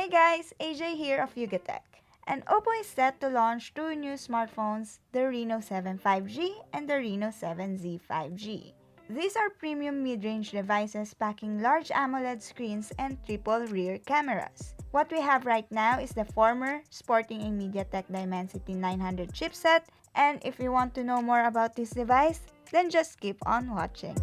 Hey guys, AJ here of Yugatech. And OPPO is set to launch two new smartphones, the Reno7 5G and the Reno7Z 5G. These are premium mid-range devices packing large AMOLED screens and triple rear cameras. What we have right now is the former, sporting a MediaTek Dimensity 900 chipset, and if you want to know more about this device, then just keep on watching.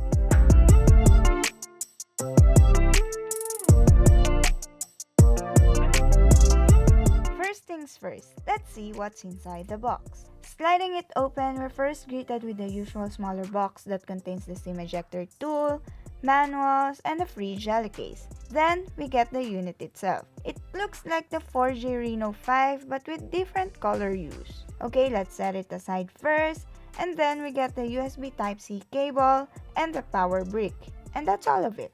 First things first, let's see what's inside the box. Sliding it open, we're first greeted with the usual smaller box that contains the SIM ejector tool, manuals, and a free jelly case. Then, we get the unit itself. It looks like the 4G Reno 5 but with different color hues. Okay, let's set it aside first, and then we get the USB Type-C cable and the power brick. And that's all of it.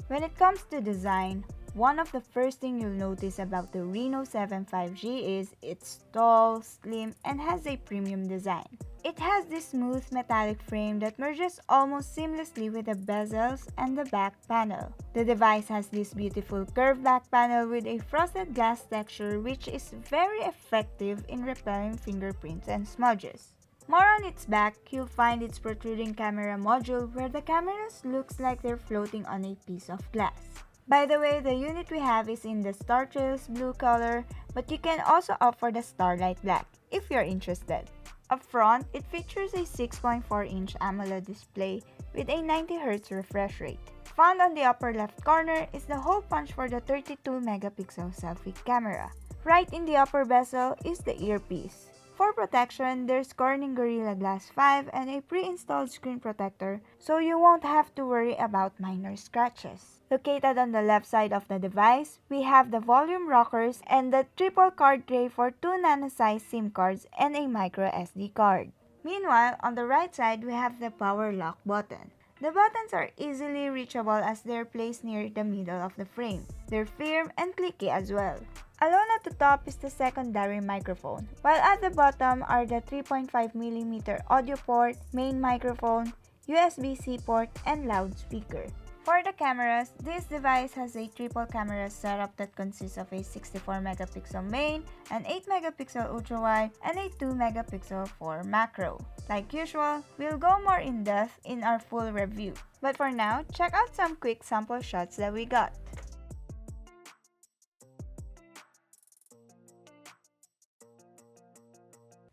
When it comes to design, one of the first things you'll notice about the Reno7 5G is it's tall, slim, and has a premium design. It has this smooth metallic frame that merges almost seamlessly with the bezels and the back panel. The device has this beautiful curved back panel with a frosted glass texture which is very effective in repelling fingerprints and smudges. More on its back, you'll find its protruding camera module where the cameras looks like they're floating on a piece of glass. By the way, the unit we have is in the Star Trails blue color, but you can also opt for the Starlight Black if you're interested. Up front, it features a 6.4-inch AMOLED display with a 90Hz refresh rate. Found on the upper left corner is the hole punch for the 32-megapixel selfie camera. Right in the upper bezel is the earpiece. For protection, there's Corning Gorilla Glass 5 and a pre-installed screen protector, so you won't have to worry about minor scratches. Located on the left side of the device, we have the volume rockers and the triple card tray for 2 nano-size SIM cards and a micro SD card. Meanwhile, on the right side, we have the power lock button. The buttons are easily reachable as they're placed near the middle of the frame. They're firm and clicky as well. Alone at the top is the secondary microphone, while at the bottom are the 3.5mm audio port, main microphone, USB-C port, and loudspeaker. For the cameras, this device has a triple camera setup that consists of a 64-megapixel main, an 8-megapixel ultra-wide, and a 2-megapixel for macro. Like usual, we'll go more in-depth in our full review. But for now, check out some quick sample shots that we got.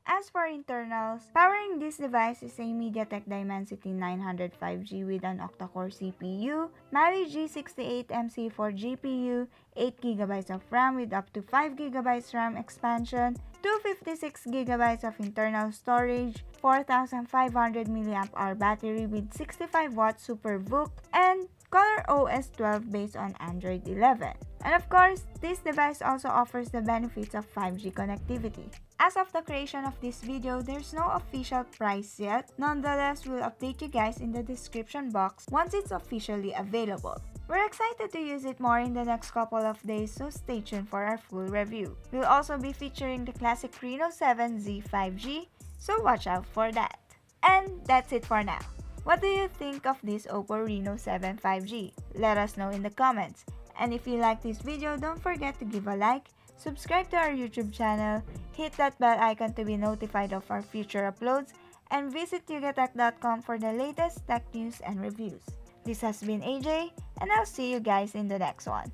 As for internals, powering this device is a MediaTek Dimensity 900 5G with an octa-core CPU, Mali G68MC4 GPU, 8GB of RAM with up to 5GB RAM expansion, 256GB of internal storage, 4500 mAh battery with 65W Super VOOC, and ColorOS 12 based on Android 11. And of course, this device also offers the benefits of 5G connectivity. As of the creation of this video, there's no official price yet. Nonetheless, we'll update you guys in the description box once it's officially available. We're excited to use it more in the next couple of days, so stay tuned for our full review. We'll also be featuring the classic Reno7Z 5G, so watch out for that. And that's it for now. What do you think of this OPPO Reno7 5G? Let us know in the comments. And if you like this video, don't forget to give a like, subscribe to our YouTube channel, hit that bell icon to be notified of our future uploads, and visit yugatech.com for the latest tech news and reviews. This has been AJ, and I'll see you guys in the next one.